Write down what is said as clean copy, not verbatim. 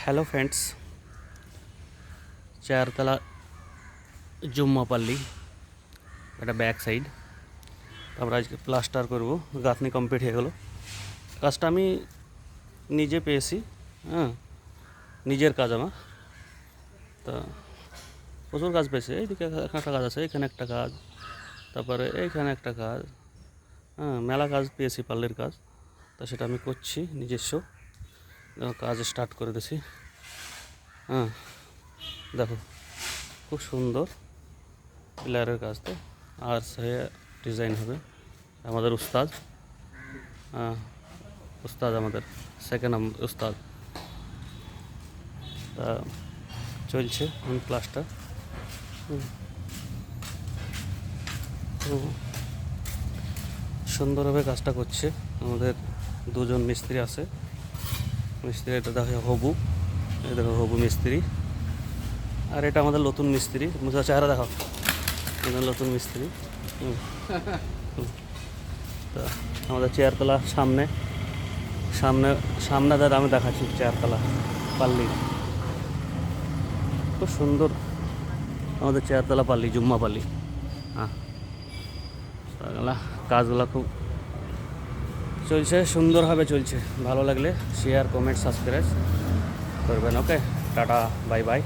Hello friends, চারতলা জুম্মাপাল্লি, এটা back side. আমরা আজকে প্লাস্টার করব। গাঁথনি কমপ্লিট হয়ে গেল। কাজটা আমি নিজে পেয়েছি, নিজের কাজ আমার। তা প্রচুর কাজ পেয়েছে। এইদিকে একটা কাজ আছে, এখানে একটা কাজ, তারপরে এইখানে একটা কাজ, মেলা কাজ পেয়েছি, পাল্লির কাজ। তা সেটা আমি করছি নিজস্ব। কাজ স্টার্ট করে দিয়েছি। দেখো, খুব সুন্দর পিলারের কাজ। তো আর সে ডিজাইন হবে আমাদের উস্তাদ, আমাদের সেকেন্ড উস্তাদ। তা চলছে প্লাস্টার। সুন্দরভাবে কাজটা করছে আমাদের দুজন মিস্ত্রি আছে। মিস্ত্রি এটা দেখো হবু, এই দেখো হবু মিস্ত্রি। আর এটা আমাদের নতুন মিস্ত্রি, চেহারা দেখো, নতুন মিস্ত্রি। তা আমাদের চেয়ারতলা সামনে সামনে সামনে দাদা আমি দেখাচ্ছি চেয়ারতলা পাল্লি। খুব সুন্দর আমাদের চেয়ারতলা পাল্লি, জুম্মা পাল্লি। কাজগুলো খুব চলছে, সুন্দরভাবে চলছে। ভালো লাগলে শেয়ার, কমেন্ট, সাবস্ক্রাইব করবেন। ওকে, টাটা, বাই বাই।